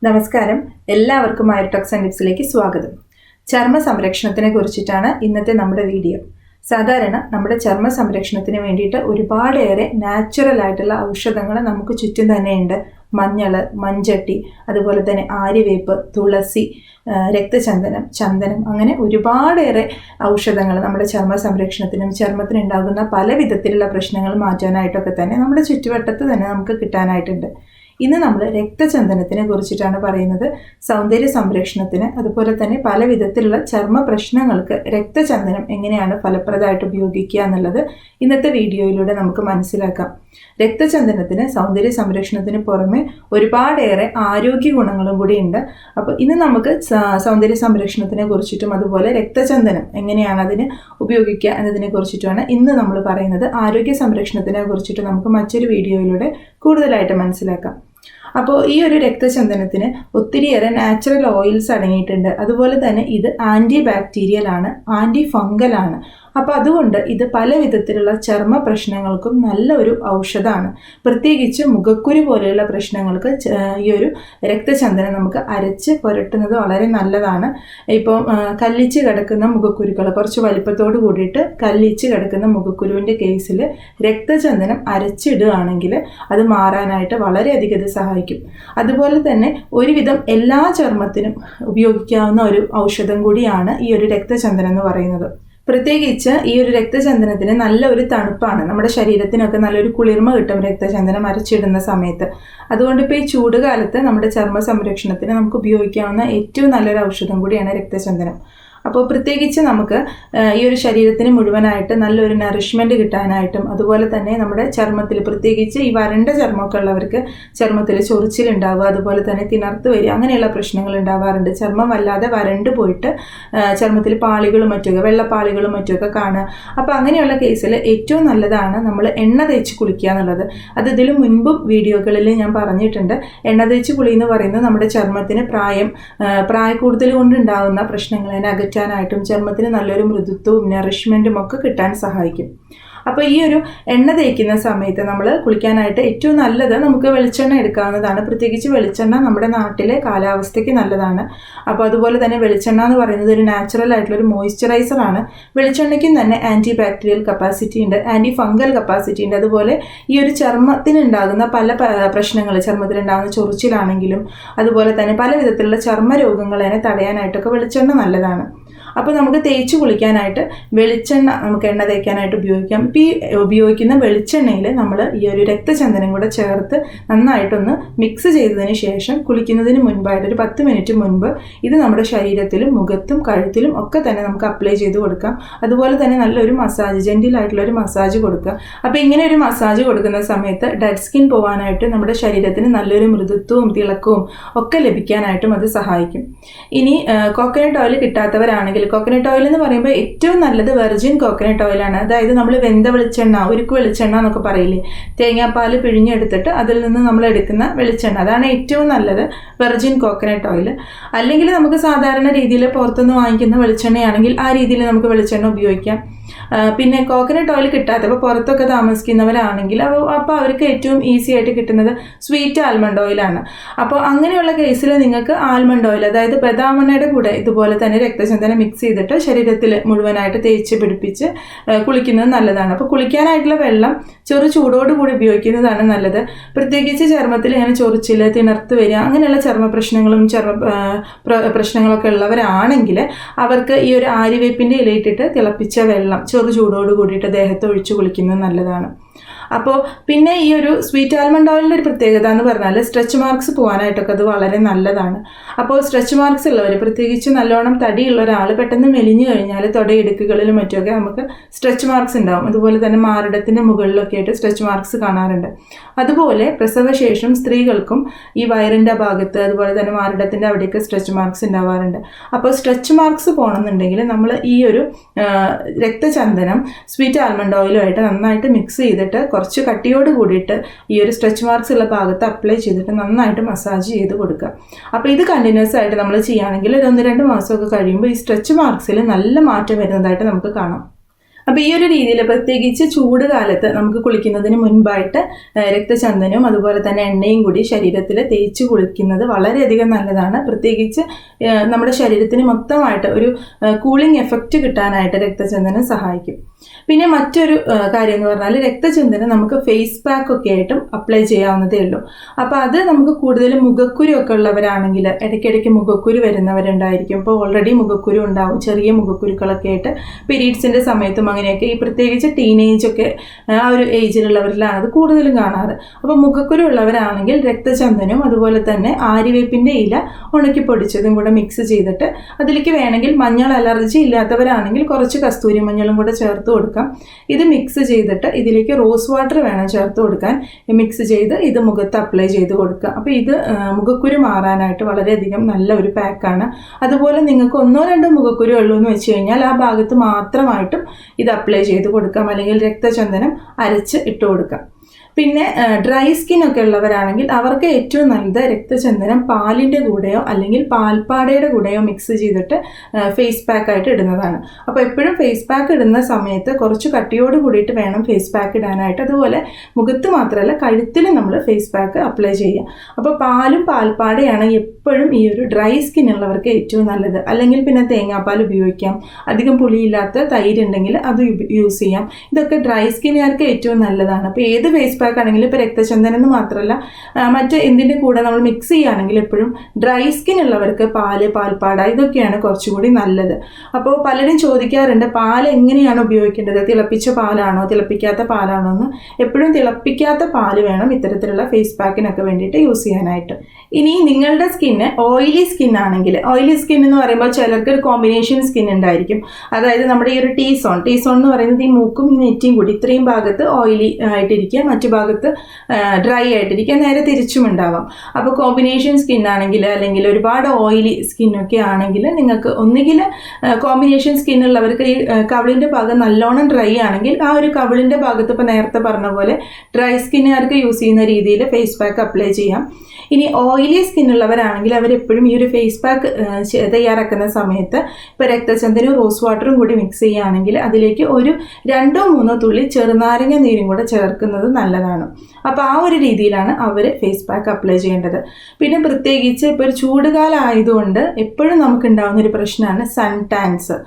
നമസ്കാരം, എല്ലാവർക്കും Tex and ടിപ്സിലേക്ക് സ്വാഗതം. ചർമ്മ സംരക്ഷണത്തിനെ കുറിച്ചിട്ടാണ് ഇന്നത്തെ നമ്മുടെ വീഡിയോ. സാധാരണ നമ്മുടെ ചർമ്മ സംരക്ഷണത്തിന് വേണ്ടിയിട്ട് ഒരുപാടേറെ നാച്ചുറൽ ആയിട്ടുള്ള ഔഷധങ്ങൾ നമുക്ക് ചുറ്റും തന്നെയുണ്ട്. മഞ്ഞൾ, മഞ്ചട്ടി, അതുപോലെ തന്നെ ആര്യവേപ്പ്, തുളസി, രക്തചന്ദനം, ചന്ദനം, അങ്ങനെ ഒരുപാടേറെ ഔഷധങ്ങൾ നമ്മുടെ ചർമ്മ സംരക്ഷണത്തിനും ചർമ്മത്തിനുണ്ടാകുന്ന പല വിധത്തിലുള്ള പ്രശ്നങ്ങൾ മാറ്റാനായിട്ടൊക്കെ തന്നെ നമ്മുടെ ചുറ്റുവട്ടത്ത് തന്നെ നമുക്ക് കിട്ടാനായിട്ടുണ്ട്. ഇന്ന് നമ്മൾ രക്തചന്ദനത്തിനെ കുറിച്ചിട്ടാണ് പറയുന്നത്. സൗന്ദര്യ സംരക്ഷണത്തിന് അതുപോലെ തന്നെ പല വിധത്തിലുള്ള ചർമ്മ പ്രശ്നങ്ങൾക്ക് രക്തചന്ദനം എങ്ങനെയാണ് ഫലപ്രദമായിട്ട് ഉപയോഗിക്കുക എന്നുള്ളത് ഇന്നത്തെ വീഡിയോയിലൂടെ നമുക്ക് മനസ്സിലാക്കാം. രക്തചന്ദനത്തിന് സൗന്ദര്യ സംരക്ഷണത്തിന് പുറമെ ഒരുപാടേറെ ആരോഗ്യ ഗുണങ്ങളും കൂടി ഉണ്ട്. അപ്പോൾ ഇന്ന് നമുക്ക് സൗന്ദര്യ സംരക്ഷണത്തിനെ കുറിച്ചിട്ടും അതുപോലെ രക്തചന്ദനം എങ്ങനെയാണ് അതിന് ഉപയോഗിക്കുക എന്നതിനെ കുറിച്ചിട്ടുമാണ് ഇന്ന് നമ്മൾ പറയുന്നത്. ആരോഗ്യ സംരക്ഷണത്തിനെ കുറിച്ചിട്ട് നമുക്ക് മറ്റൊരു വീഡിയോയിലൂടെ കൂടുതലായിട്ട് മനസ്സിലാക്കാം. അപ്പോൾ ഈ ഒരു രക്തചന്ദനത്തിന് ഒത്തിരിയേറെ നാച്ചുറൽ ഓയിൽസ് അടങ്ങിയിട്ടുണ്ട്. അതുപോലെ തന്നെ ഇത് ആൻറ്റി ബാക്ടീരിയൽ ആണ്, ആൻറ്റി ഫംഗൽ ആണ്. അപ്പോൾ അതുകൊണ്ട് ഇത് പല വിധത്തിലുള്ള ചർമ്മ പ്രശ്നങ്ങൾക്കും നല്ല ഒരു ഔഷധമാണ്. പ്രത്യേകിച്ച് മുഖക്കുരു പോലെയുള്ള പ്രശ്നങ്ങൾക്ക് ഈ ഒരു രക്തചന്ദനം നമുക്ക് അരച്ച് പുരട്ടുന്നത് വളരെ നല്ലതാണ്. ഇപ്പോൾ കല്ലിച്ച് കിടക്കുന്ന മുഖക്കുരുക്കൾ, കുറച്ച് വലിപ്പത്തോട് കൂടിയിട്ട് കല്ലിച്ച് കിടക്കുന്ന മുഖക്കുരുവിൻ്റെ കേസിൽ രക്തചന്ദനം അരച്ചിടുകയാണെങ്കിൽ അത് മാറാനായിട്ട് വളരെയധികം ഇത് സഹായിക്കും. അതുപോലെ തന്നെ ഒരുവിധം എല്ലാ ചർമ്മത്തിനും ഉപയോഗിക്കാവുന്ന ഒരു ഔഷധം കൂടിയാണ് ഈ ഒരു രക്തചന്ദനം എന്ന് പറയുന്നത്. പ്രത്യേകിച്ച് ഈ ഒരു രക്തചന്ദനത്തിന് നല്ല ഒരു തണുപ്പാണ്. നമ്മുടെ ശരീരത്തിനൊക്കെ നല്ലൊരു കുളിർമ കിട്ടും രക്തചന്ദനം അരച്ചിടുന്ന സമയത്ത്. അതുകൊണ്ട് ഇപ്പോൾ ഈ ചൂട് കാലത്ത് നമ്മുടെ ചർമ്മ സംരക്ഷണത്തിന് നമുക്ക് ഉപയോഗിക്കാവുന്ന ഏറ്റവും നല്ലൊരു ഔഷധം കൂടിയാണ് രക്തചന്ദനം. അപ്പോൾ പ്രത്യേകിച്ച് നമുക്ക് ഈ ഒരു ശരീരത്തിന് മുഴുവനായിട്ട് നല്ലൊരു നറിഷ്മെൻറ്റ് കിട്ടാനായിട്ടും അതുപോലെ തന്നെ നമ്മുടെ ചർമ്മത്തിൽ, പ്രത്യേകിച്ച് ഈ വരണ്ട ചർമ്മമൊക്കെ ഉള്ളവർക്ക് ചർമ്മത്തിൽ ചൊറിച്ചിലുണ്ടാവുക, അതുപോലെ തന്നെ തിണർത്ത് വരിക, അങ്ങനെയുള്ള പ്രശ്നങ്ങൾ ഉണ്ടാവാറുണ്ട്. ചർമ്മം വല്ലാതെ വരണ്ട് പോയിട്ട് ചർമ്മത്തിൽ പാളികളും മറ്റൊക്കെ, വെള്ളപ്പാളികളും മറ്റൊക്കെ കാണുക. അപ്പോൾ അങ്ങനെയുള്ള കേസിൽ ഏറ്റവും നല്ലതാണ് നമ്മൾ എണ്ണ തേച്ച് കുളിക്കുക എന്നുള്ളത്. അത് ഇതിലും മുൻപും വീഡിയോകളിൽ ഞാൻ പറഞ്ഞിട്ടുണ്ട്. എണ്ണ തേച്ച് കുളി എന്ന് പറയുന്നത് നമ്മുടെ ചർമ്മത്തിന് പ്രായക്കൂടുതൽ കൊണ്ടുണ്ടാകുന്ന പ്രശ്നങ്ങളെ ായിട്ടും ചർമ്മത്തിന് നല്ലൊരു മൃദുത്വവും നറിഷ്മെൻറ്റും ഒക്കെ കിട്ടാൻ സഹായിക്കും. അപ്പോൾ ഈ ഒരു എണ്ണ തേക്കുന്ന സമയത്ത് നമ്മൾ കുളിക്കാനായിട്ട് ഏറ്റവും നല്ലത് നമുക്ക് വെളിച്ചെണ്ണ എടുക്കാവുന്നതാണ്. പ്രത്യേകിച്ച് വെളിച്ചെണ്ണ നമ്മുടെ നാട്ടിലെ കാലാവസ്ഥയ്ക്ക് നല്ലതാണ്. അപ്പോൾ അതുപോലെ തന്നെ വെളിച്ചെണ്ണ എന്ന് പറയുന്നത് ഒരു നാച്ചുറൽ ആയിട്ടുള്ളൊരു മോയ്സ്ചറൈസറാണ്. വെളിച്ചെണ്ണയ്ക്കും തന്നെ ആൻറ്റി ബാക്ടീരിയൽ കപ്പാസിറ്റി ഉണ്ട്, ആൻറ്റി ഫംഗൽ കപ്പാസിറ്റി ഉണ്ട്. അതുപോലെ ഈ ഒരു ചർമ്മത്തിനുണ്ടാകുന്ന പല പ്രശ്നങ്ങൾ, ചർമ്മത്തിലുണ്ടാകുന്ന ചൊറിച്ചിലാണെങ്കിലും അതുപോലെ തന്നെ പല വിധത്തിലുള്ള ചർമ്മ രോഗങ്ങളെ തടയാനായിട്ടൊക്കെ വെളിച്ചെണ്ണ നല്ലതാണ്. അപ്പോൾ നമുക്ക് തേച്ച് കുളിക്കാനായിട്ട് വെളിച്ചെണ്ണ നമുക്ക് എണ്ണ തേക്കാനായിട്ട് ഉപയോഗിക്കാം. ഇപ്പോൾ ഈ ഉപയോഗിക്കുന്ന വെളിച്ചെണ്ണയിൽ നമ്മൾ ഈ ഒരു രക്തചന്ദനം കൂടെ ചേർത്ത് നന്നായിട്ടൊന്ന് മിക്സ് ചെയ്തതിന് ശേഷം കുളിക്കുന്നതിന് മുൻപായിട്ട് ഒരു 10 മിനിറ്റ് മുൻപ് ഇത് നമ്മുടെ ശരീരത്തിലും മുഖത്തും കഴുത്തിലും ഒക്കെ തന്നെ നമുക്ക് അപ്ലൈ ചെയ്ത് കൊടുക്കാം. അതുപോലെ തന്നെ നല്ലൊരു മസാജ്, ജെൻറ്റിലായിട്ടുള്ളൊരു മസാജ് കൊടുക്കുക. അപ്പോൾ ഇങ്ങനെ ഒരു മസാജ് കൊടുക്കുന്ന സമയത്ത് ഡെഡ് സ്കിൻ പോകാനായിട്ട് നമ്മുടെ ശരീരത്തിന് നല്ലൊരു മൃദുത്വവും തിളക്കവും ഒക്കെ ലഭിക്കാനായിട്ടും അത് സഹായിക്കും. ഇനി കോക്കനട്ട് ഓയിൽ കിട്ടാത്തവരാണെങ്കിൽ, കോക്കനട്ട് ഓയിൽ എന്ന് പറയുമ്പോൾ ഏറ്റവും നല്ലത് വെർജിൻ കോക്കനട്ട് ഓയിലാണ്. അതായത് നമ്മൾ വെന്ത വെളിച്ചെണ്ണ, ഉരുക്ക് വെളിച്ചെണ്ണ എന്നൊക്കെ പറയില്ലേ, തേങ്ങാപ്പാൽ പിഴിഞ്ഞെടുത്തിട്ട് അതിൽ നിന്ന് നമ്മൾ എടുക്കുന്ന വെളിച്ചെണ്ണ, അതാണ് ഏറ്റവും നല്ലത്, വെർജിൻ കോക്കനട്ട് ഓയിൽ. അല്ലെങ്കിൽ നമുക്ക് സാധാരണ രീതിയിൽ പുറത്തുനിന്ന് വാങ്ങിക്കുന്ന വെളിച്ചെണ്ണയാണെങ്കിൽ ആ രീതിയിൽ നമുക്ക് വെളിച്ചെണ്ണ ഉപയോഗിക്കാം. പിന്നെ കോക്കനട്ട് ഓയിൽ കിട്ടാത്തപ്പോൾ പുറത്തൊക്കെ താമസിക്കുന്നവരാണെങ്കിൽ അപ്പോൾ അവർക്ക് ഏറ്റവും ഈസി ആയിട്ട് കിട്ടുന്നത് സ്വീറ്റ് ആൽമണ്ട് ഓയിലാണ്. അപ്പോൾ അങ്ങനെയുള്ള കേസിൽ നിങ്ങൾക്ക് ആൽമണ്ട് ഓയിൽ, അതായത് ബദാമെണ്ണയുടെ കൂടെ ഇതുപോലെ തന്നെ രക്തചന്ദനം മിക്സ് ചെയ്തിട്ട് ശരീരത്തിൽ മുഴുവനായിട്ട് തേച്ച് പിടിപ്പിച്ച് കുളിക്കുന്നത് നല്ലതാണ്. അപ്പോൾ കുളിക്കാനായിട്ടുള്ള വെള്ളം ചൂടോടുകൂടി ഉപയോഗിക്കുന്നതാണ് നല്ലത്. പ്രത്യേകിച്ച് ചർമ്മത്തിൽ ഇങ്ങനെ ചൊറിച്ചിൽ, തിണർത്ത് വരിക, അങ്ങനെയുള്ള ചർമ്മ പ്രശ്നങ്ങളും പ്രശ്നങ്ങളൊക്കെ ഉള്ളവരാണെങ്കിൽ അവർക്ക് ഈ ഒരു ആര്യവേപ്പിൻ്റെ ഇലയിട്ടിട്ട് തിളപ്പിച്ച വെള്ളം ചൂടോട് കൂടിയിട്ട് ദേഹത്ത് ഒഴിച്ചു കുളിക്കുന്നത് നല്ലതാണ്. അപ്പോൾ പിന്നെ ഈ ഒരു സ്വീറ്റ് ആൽമണ്ട് ഓയിലിൻ്റെ ഒരു പ്രത്യേകത എന്ന് പറഞ്ഞാൽ സ്ട്രെച്ച് മാർക്സ് പോകാനായിട്ടൊക്കെ അത് വളരെ നല്ലതാണ്. അപ്പോൾ സ്ട്രെച്ച് മാർക്സ് ഉള്ളവർ, പ്രത്യേകിച്ച് നല്ലോണം തടിയുള്ള ഒരാൾ പെട്ടെന്ന് മെലിഞ്ഞു കഴിഞ്ഞാൽ തൊടയിടുക്കുകളിലും മറ്റുമൊക്കെ നമുക്ക് സ്ട്രെച്ച് മാർക്സ് ഉണ്ടാവും. അതുപോലെ തന്നെ മാറിടത്തിൻ്റെ മുകളിലൊക്കെ ആയിട്ട് സ്ട്രെച്ച് മാർക്സ് കാണാറുണ്ട്. അതുപോലെ പ്രസവശേഷം സ്ത്രീകൾക്കും ഈ വയറിൻ്റെ ഭാഗത്ത് അതുപോലെ തന്നെ മാറിടത്തിൻ്റെ അവിടെയൊക്കെ സ്ട്രെച്ച് മാർക്സ് ഉണ്ടാവാറുണ്ട്. അപ്പോൾ സ്ട്രെച്ച് മാർക്സ് പോകണമെന്നുണ്ടെങ്കിൽ നമ്മൾ ഈ ഒരു രക്തചന്ദനം സ്വീറ്റ് ആൽമണ്ട് ഓയിലുമായിട്ട് നന്നായിട്ട് മിക്സ് ചെയ്തിട്ട് കുറച്ച് കട്ടിയോട് കൂടിയിട്ട് ഈ ഒരു സ്ട്രെച്ച് മാർക്സ് ഉള്ള ഭാഗത്ത് അപ്ലൈ ചെയ്തിട്ട് നന്നായിട്ട് മസാജ് ചെയ്ത് കൊടുക്കുക. അപ്പോൾ ഇത് കണ്ടിന്യൂസ് ആയിട്ട് നമ്മൾ ചെയ്യുകയാണെങ്കിൽ ഒരു 1-2 മാസമൊക്കെ കഴിയുമ്പോൾ ഈ സ്ട്രെച്ച് മാർക്സിൽ നല്ല മാറ്റം വരുന്നതായിട്ട് നമുക്ക് കാണാം. അപ്പോൾ ഈ ഒരു രീതിയിൽ പ്രത്യേകിച്ച് ചൂട് കാലത്ത് നമുക്ക് കുളിക്കുന്നതിന് മുൻപായിട്ട് രക്തചന്ദനവും അതുപോലെ തന്നെ എണ്ണയും കൂടി ശരീരത്തിൽ തേച്ച് കുളിക്കുന്നത് വളരെയധികം നല്ലതാണ്. പ്രത്യേകിച്ച് നമ്മുടെ ശരീരത്തിന് മൊത്തമായിട്ട് ഒരു കൂളിംഗ് എഫക്റ്റ് കിട്ടാനായിട്ട് രക്തചന്ദനം സഹായിക്കും. പിന്നെ മറ്റൊരു കാര്യം എന്ന് പറഞ്ഞാൽ രക്തചന്ദനം നമുക്ക് ഫേസ് പാക്ക് ഒക്കെ ആയിട്ടും അപ്ലൈ ചെയ്യാവുന്നതേ ഉള്ളൂ. അപ്പോൾ അത് നമുക്ക് കൂടുതലും മുഖക്കുരു ഒക്കെ ഉള്ളവരാണെങ്കിൽ, ഇടയ്ക്കിടയ്ക്ക് മുഖക്കുരു വരുന്നവരുണ്ടായിരിക്കും. ഇപ്പോൾ ഓൾറെഡി മുഖക്കുരു ഉണ്ടാവും, ചെറിയ മുഖക്കുരുക്കളൊക്കെ ആയിട്ട് പീരീഡ്സിൻ്റെ സമയത്തും അങ്ങനെയൊക്കെ, ഈ പ്രത്യേകിച്ച് ടീനേജ് ഒക്കെ ആ ഒരു ഏജിലുള്ളവരിലാണ് അത് കൂടുതലും കാണാറ്. അപ്പോൾ മുഖക്കുരു ഉള്ളവരാണെങ്കിൽ രക്തചന്ദനവും അതുപോലെ തന്നെ ആര്യവേപ്പിൻ്റെ ഇല ഉണക്കി പൊടിച്ചതും കൂടെ മിക്സ് ചെയ്തിട്ട് അതിലേക്ക് വേണമെങ്കിൽ മഞ്ഞൾ അലർജി ഇല്ലാത്തവരാണെങ്കിൽ കുറച്ച് കസ്തൂരി മഞ്ഞളും കൂടെ ചേർത്ത് കൊടുക്കാം. ഇത് മിക്സ് ചെയ്തിട്ട് ഇതിലേക്ക് റോസ് വാട്ടർ വേണം ചേർത്ത് കൊടുക്കാൻ. മിക്സ് ചെയ്ത് ഇത് മുഖത്ത് അപ്ലൈ ചെയ്ത് കൊടുക്കുക. അപ്പോൾ ഇത് മുഖക്കുരു മാറാനായിട്ട് വളരെയധികം നല്ല ഒരു പാക്കാണ്. അതുപോലെ നിങ്ങൾക്ക് 1-2 മുഖക്കുരു ഉള്ളൂ എന്ന് വെച്ച് കഴിഞ്ഞാൽ ആ ഭാഗത്ത് മാത്രമായിട്ടും ഇത് അപ്ലൈ ചെയ്ത് കൊടുക്കാം, അല്ലെങ്കിൽ രക്തചന്ദനം അരച്ച് ഇട്ട് കൊടുക്കാം. പിന്നെ ഡ്രൈ സ്കിൻ ഒക്കെ ഉള്ളവരാണെങ്കിൽ അവർക്ക് ഏറ്റവും നല്ലത് രക്തചന്ദനം പാലിൻ്റെ കൂടെയോ അല്ലെങ്കിൽ പാൽപ്പാടയുടെ കൂടെയോ മിക്സ് ചെയ്തിട്ട് ഫേസ് പാക്ക് ആയിട്ട് ഇടുന്നതാണ്. അപ്പോൾ എപ്പോഴും ഫേസ് പാക്ക് ഇടുന്ന സമയത്ത് കുറച്ച് കട്ടിയോട് കൂടിയിട്ട് വേണം ഫേസ് പാക്ക് ഇടാനായിട്ട്. അതുപോലെ മുഖത്ത് മാത്രമല്ല കഴുത്തിലും നമ്മൾ ഫേസ് പാക്ക് അപ്ലൈ ചെയ്യുക. അപ്പോൾ പാലും പാൽപ്പാടയാണ് എപ്പോഴും ഈ ഒരു ഡ്രൈ സ്കിൻ ഉള്ളവർക്ക് ഏറ്റവും നല്ലത്. അല്ലെങ്കിൽ പിന്നെ തേങ്ങാപ്പാൽ ഉപയോഗിക്കാം, അധികം പുളിയില്ലാത്ത തൈര് ഉണ്ടെങ്കിൽ അത് യൂസ് ചെയ്യാം. ഇതൊക്കെ ഡ്രൈ സ്കിന്നുകാർക്ക് ഏറ്റവും നല്ലതാണ്. അപ്പോൾ ഏത് ഫേസ് പാക്ക് ആണെങ്കിൽ ഇപ്പോൾ രക്തചന്ദനം എന്ന് മാത്രമല്ല മറ്റ് എന്തിൻ്റെ കൂടെ നമ്മൾ മിക്സ് ചെയ്യുകയാണെങ്കിൽ എപ്പോഴും ഡ്രൈ സ്കിൻ ഉള്ളവർക്ക് പാൽപ്പാട ഇതൊക്കെയാണ് കുറച്ചുകൂടി നല്ലത്. അപ്പോൾ പലരും ചോദിക്കാറുണ്ട് പാൽ എങ്ങനെയാണ് ഉപയോഗിക്കേണ്ടത്, തിളപ്പിച്ച പാലാണോ തിളപ്പിക്കാത്ത പാലാണോ എന്ന്. എപ്പോഴും തിളപ്പിക്കാത്ത പാൽ വേണം ഇത്തരത്തിലുള്ള ഫേസ് പാക്കിനൊക്കെ വേണ്ടിയിട്ട് യൂസ് ചെയ്യാനായിട്ട്. ഇനി നിങ്ങളുടെ സ്കിന്ന് ഓയിലി സ്കിൻ ആണെങ്കിൽ, ഓയിലി സ്കിൻ എന്ന് പറയുമ്പോൾ ചിലർക്ക് ഒരു കോമ്പിനേഷൻ സ്കിൻ ഉണ്ടായിരിക്കും. അതായത് നമ്മുടെ ഈ ഒരു ടീ സോൺ എന്ന് പറയുന്നത് ഈ മൂക്കും ഈ നെറ്റിയും കൂടി ഇത്രയും ഭാഗത്ത് ഓയിലി ആയിട്ടിരിക്കുക, മറ്റു ഭാഗത്ത് ഡ്രൈ ആയിട്ടിരിക്കുക, നേരെ തിരിച്ചും ഉണ്ടാവാം. അപ്പോൾ കോമ്പിനേഷൻ സ്കിൻ ആണെങ്കിൽ അല്ലെങ്കിൽ ഒരുപാട് ഓയിലി സ്കിന്നൊക്കെ ആണെങ്കിൽ നിങ്ങൾക്ക് ഒന്നുകിൽ കോമ്പിനേഷൻ സ്കിൻ ഉള്ളവർക്ക് ഈ കവിളിൻ്റെ ഭാഗം നല്ലോണം ഡ്രൈ ആണെങ്കിൽ ആ ഒരു കവിളിൻ്റെ ഭാഗത്ത് ഇപ്പോൾ നേരത്തെ പറഞ്ഞ പോലെ ഡ്രൈ സ്കിന്നുകാർക്ക് യൂസ് ചെയ്യുന്ന രീതിയിൽ ഫേസ് പാക്ക് അപ്ലൈ ചെയ്യാം. ഇനി ഓയിലി സ്കിന്നുള്ളവരാണെങ്കിൽ അവരെപ്പോഴും ഈ ഒരു ഫേസ് പാക്ക് തയ്യാറാക്കുന്ന സമയത്ത് ഇപ്പോൾ രക്തചന്ദനവും റോസ് വാട്ടറും കൂടി മിക്സ് ചെയ്യുകയാണെങ്കിൽ അതിലേക്ക് ഒരു 2-3 തുള്ളി ചെറുനാരങ്ങ നീരും കൂടെ ചേർക്കുന്നത് നല്ലതാണ്. അപ്പോൾ ആ ഒരു രീതിയിലാണ് അവർ ഫേസ് പാക്ക് അപ്ലൈ ചെയ്യേണ്ടത്. പിന്നെ പ്രത്യേകിച്ച് ഇപ്പോൾ ഒരു ചൂടുകാലം ആയതുകൊണ്ട് എപ്പോഴും നമുക്ക് ഉണ്ടാകുന്ന ഒരു പ്രശ്നമാണ് സൺ ടാൻസ്.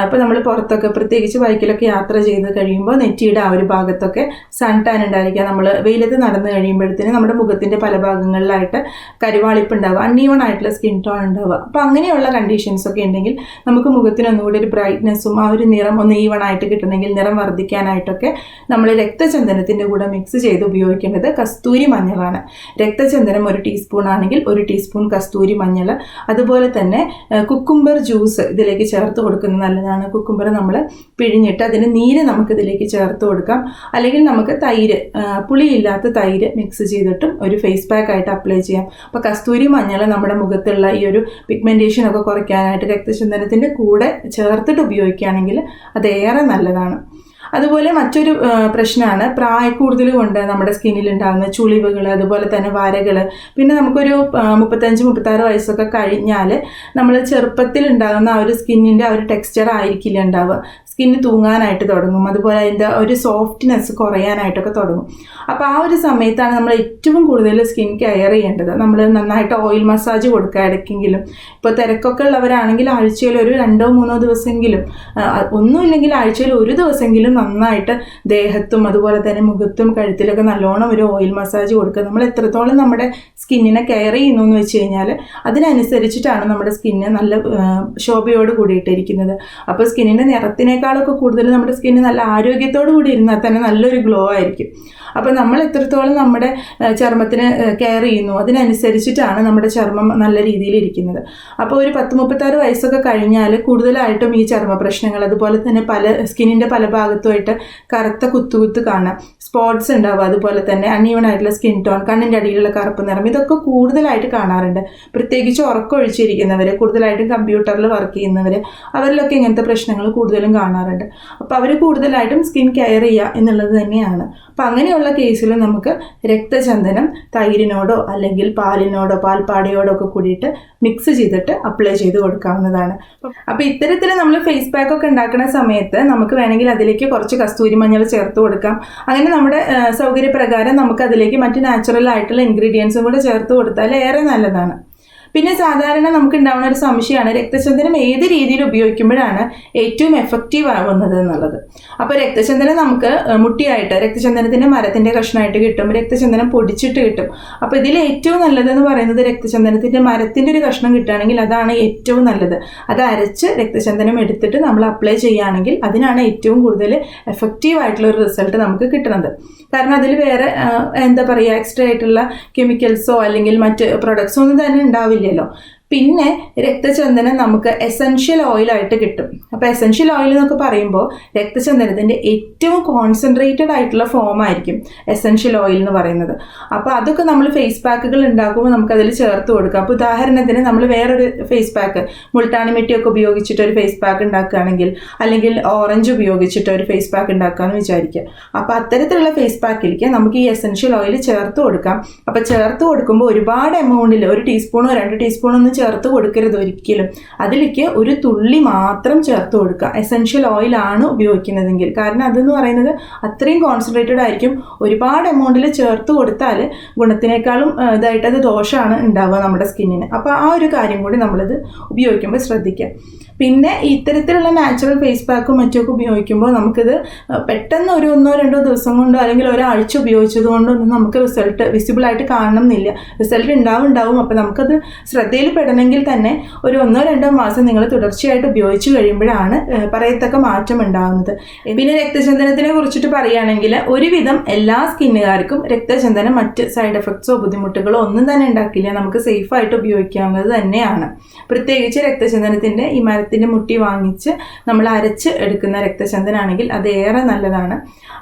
ഇപ്പോൾ നമ്മൾ പുറത്തൊക്കെ പ്രത്യേകിച്ച് ബൈക്കിലൊക്കെ യാത്ര ചെയ്ത് കഴിയുമ്പോൾ നെറ്റിയുടെ ആ ഒരു ഭാഗത്തൊക്കെ സൺ ടാൻ ഉണ്ടായിരിക്കുക. നമ്മൾ വെയിലത്ത് നടന്നു കഴിയുമ്പോഴത്തേന് നമ്മുടെ മുഖത്തിൻ്റെ പല ഭാഗങ്ങളിലായിട്ട് കരുവാളിപ്പ് ഉണ്ടാവുക, അൺഈവൺ ആയിട്ടുള്ള സ്കിൻ ടോൺ ഉണ്ടാവുക. അപ്പോൾ അങ്ങനെയുള്ള കണ്ടീഷൻസ് ഒക്കെ ഉണ്ടെങ്കിൽ നമുക്ക് മുഖത്തിന് ഒന്നുകൂടി ഒരു ബ്രൈറ്റ്നെസ്സും ആ ഒരു നിറം ഒന്ന് ഈവൺ ആയിട്ട് കിട്ടണമെങ്കിൽ, നിറം വർദ്ധിക്കാനായിട്ടൊക്കെ നമ്മൾ രക്തചന്ദനത്തിൻ്റെ കൂടെ മിക്സ് ചെയ്ത് ഉപയോഗിക്കേണ്ടത് കസ്തൂരി മഞ്ഞളാണ്. രക്തചന്ദനം 1 ടീസ്പൂൺ ആണെങ്കിൽ 1 ടീസ്പൂൺ കസ്തൂരി മഞ്ഞൾ. അതുപോലെ തന്നെ കുക്കുംബർ ജ്യൂസ് ഇതിലേക്ക് ചേർത്ത് കൊടുക്കുന്നത് നല്ലതാണ്. കുക്കുംബർ നമ്മൾ പിഴിഞ്ഞിട്ട് അതിന് നീര് നമുക്ക് ഇതിലേക്ക് ചേർത്ത് കൊടുക്കാം. അല്ലെങ്കിൽ നമുക്ക് തൈര്, പുളിയില്ലാത്ത തൈര് മിക്സ് ചെയ്തിട്ടും ഒരു ഫേസ് പാക്ക് ആയിട്ട് അപ്ലൈ ചെയ്യാം. അപ്പോൾ കസ്തൂരി മഞ്ഞൾ നമ്മുടെ മുഖത്തുള്ള ഈ ഒരു പിഗ്മെൻറ്റേഷൻ ഒക്കെ കുറയ്ക്കാനായിട്ട് രക്തചന്ദനത്തിൻ്റെ കൂടെ ചേർത്തിട്ട് ഉപയോഗിക്കുകയാണെങ്കിൽ അതേറെ നല്ലതാണ്. അതുപോലെ മറ്റൊരു പ്രശ്നമാണ് പ്രായക്കൂടുതൽ കൊണ്ട് നമ്മുടെ സ്കിന്നിൽ ഉണ്ടാകുന്ന ചുളിവുകൾ, അതുപോലെ തന്നെ വരകൾ. പിന്നെ നമുക്കൊരു 35-36 വയസ്സൊക്കെ കഴിഞ്ഞാൽ നമ്മൾ ചെറുപ്പത്തിൽ ഉണ്ടാകുന്ന ആ ഒരു സ്കിന്നിൻ്റെ ആ ഒരു ടെക്സ്ചർ ആയിരിക്കില്ല ഉണ്ടാവുക. സ്കിന്ന് തൂങ്ങാനായിട്ട് തുടങ്ങും, അതുപോലെ അതിൻ്റെ ഒരു സോഫ്റ്റ്നെസ് കുറയാനായിട്ടൊക്കെ തുടങ്ങും. അപ്പോൾ ആ ഒരു സമയത്താണ് നമ്മൾ ഏറ്റവും കൂടുതൽ സ്കിൻ കെയർ ചെയ്യേണ്ടത്. നമ്മൾ നന്നായിട്ട് ഓയിൽ മസാജ് കൊടുക്കുക ഇടയ്ക്കെങ്കിലും. ഇപ്പോൾ തിരക്കൊക്കെ ഉള്ളവരാണെങ്കിൽ ആഴ്ചയിൽ ഒരു 2-3 ദിവസമെങ്കിലും, ഒന്നുമില്ലെങ്കിൽ ആഴ്ചയിൽ 1 ദിവസമെങ്കിലും നന്നായിട്ട് ദേഹത്തും അതുപോലെ തന്നെ മുഖത്തും കഴുത്തിലൊക്കെ നല്ലോണം ഒരു ഓയിൽ മസാജ് കൊടുക്കുക. നമ്മൾ എത്രത്തോളം നമ്മുടെ സ്കിന്നിനെ കെയർ ചെയ്യുന്നു എന്ന് വെച്ച് കഴിഞ്ഞാൽ അതിനനുസരിച്ചിട്ടാണ് നമ്മുടെ സ്കിന്ന് നല്ല ശോഭയോട് കൂടിയിട്ടിരിക്കുന്നത്. അപ്പോൾ സ്കിന്നിൻ്റെ നിറത്തിനേക്കാളൊക്കെ കൂടുതൽ നമ്മുടെ സ്കിന്ന് നല്ല ആരോഗ്യത്തോടു കൂടി ഇരുന്നാൽ തന്നെ നല്ലൊരു ഗ്ലോ ആയിരിക്കും. അപ്പോൾ നമ്മൾ എത്രത്തോളം നമ്മുടെ ചർമ്മത്തിന് കെയർ ചെയ്യുന്നു അതിനനുസരിച്ചിട്ടാണ് നമ്മുടെ ചർമ്മം നല്ല രീതിയിൽ ഇരിക്കുന്നത്. അപ്പോൾ ഒരു 10-36 വയസ്സൊക്കെ കഴിഞ്ഞാൽ കൂടുതലായിട്ടും ഈ ചർമ്മ പ്രശ്നങ്ങൾ, അതുപോലെ തന്നെ സ്കിന്നിൻ്റെ പല ഭാഗത്തും ദിവസമായിട്ട് കറുത്ത കുത്തുകുത്ത് കാണാം, സ്പോട്ട്സ് ഉണ്ടാവുക, അതുപോലെ തന്നെ അൺഈവൺ ആയിട്ടുള്ള സ്കിൻ ടോൺ, കണ്ണിൻ്റെ അടിയിലുള്ള കറുപ്പ് നിറം, ഇതൊക്കെ കൂടുതലായിട്ട് കാണാറുണ്ട്. പ്രത്യേകിച്ച് ഉറക്കമൊഴിച്ചിരിക്കുന്നവർ, കൂടുതലായിട്ടും കമ്പ്യൂട്ടറിൽ വർക്ക് ചെയ്യുന്നവർ, അവരിലൊക്കെ ഇങ്ങനത്തെ പ്രശ്നങ്ങൾ കൂടുതലും കാണാറുണ്ട്. അപ്പോൾ അവർ കൂടുതലായിട്ടും സ്കിൻ കെയർ ചെയ്യുക എന്നുള്ളത് തന്നെയാണ്. അപ്പോൾ അങ്ങനെയുള്ള കേസിൽ നമുക്ക് രക്തചന്ദനം തൈരിനോടോ അല്ലെങ്കിൽ പാലിനോടോ പാൽപ്പാടയോടോ ഒക്കെ കൂടിയിട്ട് മിക്സ് ചെയ്തിട്ട് അപ്ലൈ ചെയ്ത് കൊടുക്കാവുന്നതാണ്. അപ്പോൾ ഇത്തരത്തിൽ നമ്മൾ ഫേസ് പാക്ക് ഒക്കെ ഉണ്ടാക്കുന്ന സമയത്ത് നമുക്ക് വേണമെങ്കിൽ അതിലേക്ക് കുറച്ച് കസ്തൂരി മഞ്ഞൾ ചേർത്ത് കൊടുക്കാം. അങ്ങനെ നമ്മുടെ സൗകര്യപ്രകാരം നമുക്ക് അതിലേക്ക് മറ്റ് നാച്ചുറൽ ആയിട്ടുള്ള ഇൻഗ്രീഡിയൻസും കൂടെ ചേർത്ത് കൊടുത്താൽ ഏറെ നല്ലതാണ്. പിന്നെ സാധാരണ നമുക്ക് ഉണ്ടാവുന്ന ഒരു സംശയമാണ് രക്തചന്ദനം ഏത് രീതിയിൽ ഉപയോഗിക്കുമ്പോഴാണ് ഏറ്റവും എഫക്റ്റീവ് ആവുന്നത് എന്നുള്ളത്. അപ്പോൾ രക്തചന്ദനം നമുക്ക് മുട്ടിയായിട്ട് രക്തചന്ദനത്തിൻ്റെ മരത്തിൻ്റെ കഷ്ണമായിട്ട് കിട്ടും, രക്തചന്ദനം പൊടിച്ചിട്ട് കിട്ടും. അപ്പോൾ ഇതിൽ ഏറ്റവും നല്ലതെന്ന് പറയുന്നത് രക്തചന്ദനത്തിൻ്റെ മരത്തിൻ്റെ ഒരു കഷ്ണം കിട്ടുകയാണെങ്കിൽ അതാണ് ഏറ്റവും നല്ലത്. അത് അരച്ച് രക്തചന്ദനം എടുത്തിട്ട് നമ്മൾ അപ്ലൈ ചെയ്യുകയാണെങ്കിൽ അതിനാണ് ഏറ്റവും കൂടുതൽ എഫക്റ്റീവ് ആയിട്ടുള്ള ഒരു റിസൾട്ട് നമുക്ക് കിട്ടുന്നത്. കാരണം അതിൽ വേറെ എന്താ പറയുക, എക്സ്ട്രാ ആയിട്ടുള്ള കെമിക്കൽസോ അല്ലെങ്കിൽ മറ്റ് പ്രൊഡക്ട്സോ ഒന്നും തന്നെ ഉണ്ടാവില്ലല്ലോ. പിന്നെ രക്തചന്ദനം നമുക്ക് എസെൻഷ്യൽ ഓയിലായിട്ട് കിട്ടും. അപ്പോൾ എസെൻഷ്യൽ ഓയിൽ എന്നൊക്കെ പറയുമ്പോൾ രക്തചന്ദനത്തിൻ്റെ ഏറ്റവും കോൺസെൻട്രേറ്റഡ് ആയിട്ടുള്ള ഫോം ആയിരിക്കും എസെൻഷ്യൽ ഓയിൽ എന്ന് പറയുന്നത്. അപ്പോൾ അതൊക്കെ നമ്മൾ ഫേസ് പാക്കുകൾ ഉണ്ടാക്കുമ്പോൾ നമുക്കതിൽ ചേർത്ത് കൊടുക്കാം. അപ്പോൾ ഉദാഹരണത്തിന് നമ്മൾ വേറൊരു ഫേസ് പാക്ക്, മുൾട്ടാണി മിട്ടിയൊക്കെ ഉപയോഗിച്ചിട്ട് ഒരു ഫേസ് പാക്ക് ഉണ്ടാക്കുകയാണെങ്കിൽ, അല്ലെങ്കിൽ ഓറഞ്ച് ഉപയോഗിച്ചിട്ട് ഒരു ഫേസ് പാക്ക് ഉണ്ടാക്കുകയെന്ന് വിചാരിക്കുക. അപ്പോൾ അത്തരത്തിലുള്ള ഫേസ് പാക്കിലേക്ക് നമുക്ക് ഈ എസെൻഷ്യൽ ഓയിൽ ചേർത്ത് കൊടുക്കാം. അപ്പോൾ ചേർത്ത് കൊടുക്കുമ്പോൾ ഒരുപാട് എമൗണ്ടിൽ 1 ടീസ്പൂണോ 2 ടീസ്പൂണോ ഒന്നും ചേർത്ത് കൊടുക്കരുത് ഒരിക്കലും. അതിലേക്ക് ഒരു തുള്ളി മാത്രം ചേർത്ത് കൊടുക്കുക, എസെൻഷ്യൽ ഓയിലാണ് ഉപയോഗിക്കുന്നതെങ്കിൽ. കാരണം അതെന്ന് പറയുന്നത് അത്രയും കോൺസെൻട്രേറ്റഡ് ആയിരിക്കും. ഒരുപാട് എമൗണ്ടിൽ ചേർത്ത് കൊടുത്താൽ ഗുണത്തിനേക്കാളും ഇതായിട്ട് അത് ദോഷമാണ് ഉണ്ടാവുക നമ്മുടെ സ്കിന്നിന്. അപ്പോൾ ആ ഒരു കാര്യം കൂടി നമ്മളിത് ഉപയോഗിക്കുമ്പോൾ ശ്രദ്ധിക്കുക. പിന്നെ ഇത്തരത്തിലുള്ള നാച്ചുറൽ ഫേസ് പാക്കും മറ്റുമൊക്കെ ഉപയോഗിക്കുമ്പോൾ നമുക്കിത് പെട്ടെന്ന് ഒരു 1-2 ദിവസം കൊണ്ടോ അല്ലെങ്കിൽ ഒരാഴ്ച ഉപയോഗിച്ചത് കൊണ്ടൊന്നും നമുക്ക് റിസൾട്ട് വിസിബിളായിട്ട് കാണണമെന്നില്ല. റിസൾട്ട് ഉണ്ടാവും. അപ്പോൾ നമുക്കത് ശ്രദ്ധയിൽ പെടണമെങ്കിൽ തന്നെ ഒരു 1-2 മാസം നിങ്ങൾ തുടർച്ചയായിട്ട് ഉപയോഗിച്ച് കഴിയുമ്പോഴാണ് പറയത്തക്ക മാറ്റം ഉണ്ടാകുന്നത്. പിന്നെ രക്തചന്ദനത്തിനെ കുറിച്ചിട്ട് പറയുകയാണെങ്കിൽ ഒരുവിധം എല്ലാ സ്കിന്നുകാർക്കും രക്തചന്ദനം മറ്റ് സൈഡ് എഫക്ട്സോ ബുദ്ധിമുട്ടുകളോ ഒന്നും തന്നെ ഉണ്ടാക്കില്ല. നമുക്ക് സേഫായിട്ട് ഉപയോഗിക്കാവുന്നത് തന്നെയാണ്. പ്രത്യേകിച്ച് രക്തചന്ദനത്തിൻ്റെ ഈ മരത്തിൻ്റെ മുട്ടി വാങ്ങിച്ച് നമ്മൾ അരച്ച് എടുക്കുന്ന രക്തചന്ദനാണെങ്കിൽ അത് ഏറെ നല്ലതാണ്.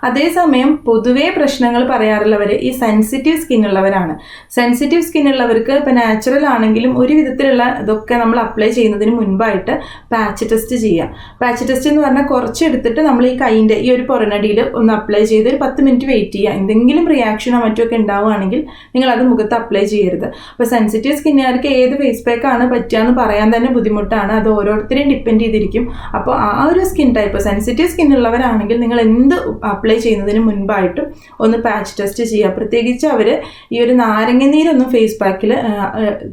അതേസമയം പൊതുവേ പ്രശ്നങ്ങൾ പറയാറുള്ളവർ ഈ സെൻസിറ്റീവ് സ്കിന്നുള്ളവരാണ്. സെൻസിറ്റീവ് സ്കിന്നുള്ളവർക്ക് ഇപ്പോൾ നാച്ചുറൽ ആണെങ്കിലും ഒരു വിധത്തിലുള്ള ഇതൊക്കെ നമ്മൾ അപ്ലൈ ചെയ്യുന്നതിന് മുൻപായിട്ട് പാച്ച് ടെസ്റ്റ് ചെയ്യാം. പാച്ച് ടെസ്റ്റ് എന്ന് പറഞ്ഞാൽ കുറച്ച് എടുത്തിട്ട് നമ്മൾ ഈ കൈൻ്റെ ഈ ഒരു പൊറനടിയിൽ ഒന്ന് അപ്ലൈ ചെയ്ത് ഒരു 10 മിനിറ്റ് വെയിറ്റ് ചെയ്യുക. എന്തെങ്കിലും റിയാക്ഷനോ മറ്റൊക്കെ ഉണ്ടാവുകയാണെങ്കിൽ നിങ്ങളത് മുഖത്ത് അപ്ലൈ ചെയ്യരുത്. അപ്പോൾ സെൻസിറ്റീവ് സ്കിന്നുകാർക്ക് ഏത് ഫേസ് പാക്കാണ് പറ്റുകയെന്ന് പറയാൻ തന്നെ ബുദ്ധിമുട്ടാണ്. അത് ഓരോരുത്തരെയും ഡിപ്പെൻഡ് ചെയ്തിരിക്കും. അപ്പോൾ ആ ഒരു സ്കിൻ ടൈപ്പ് സെൻസിറ്റീവ് സ്കിന്നുള്ളവരാണെങ്കിൽ നിങ്ങൾ എന്ത് അപ്ലൈ ചെയ്യുന്നതിന് മുൻപായിട്ടും ഒന്ന് പാച്ച് ടെസ്റ്റ് ചെയ്യുക. പ്രത്യേകിച്ച് അവർ ഈ ഒരു നാരങ്ങനീരൊന്നും ഫേസ് പാക്കിൽ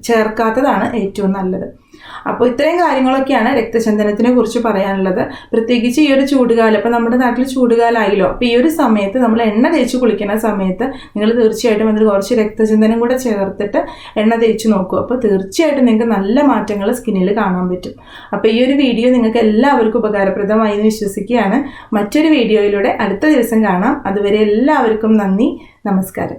ചേർക്കാത്തതാണ് ഏറ്റവും നല്ലത്. അപ്പോൾ ഇത്രയും കാര്യങ്ങളൊക്കെയാണ് രക്തചന്ദനത്തിനെ കുറിച്ച് പറയാനുള്ളത്. പ്രത്യേകിച്ച് ഈ ഒരു ചൂടുകാലം, ഇപ്പോൾ നമ്മുടെ നാട്ടിൽ ചൂടുകാലമായല്ലോ, അപ്പോൾ ഈ ഒരു സമയത്ത് നമ്മൾ എണ്ണ തേച്ച് കുളിക്കുന്ന സമയത്ത് നിങ്ങൾ തീർച്ചയായിട്ടും അതിൽ കുറച്ച് രക്തചന്ദനം കൂടെ ചേർത്തിട്ട് എണ്ണ തേച്ച് നോക്കൂ. അപ്പോൾ തീർച്ചയായിട്ടും നിങ്ങൾക്ക് നല്ല മാറ്റങ്ങൾ സ്കിന്നിൽ കാണാൻ പറ്റും. അപ്പോൾ ഈ ഒരു വീഡിയോ നിങ്ങൾക്ക് എല്ലാവർക്കും ഉപകാരപ്രദമായി എന്ന് വിശ്വസിക്കുകയാണ്. മറ്റൊരു വീഡിയോയിലൂടെ അടുത്ത ദിവസം കാണാം. അതുവരെ എല്ലാവർക്കും നന്ദി, നമസ്കാരം.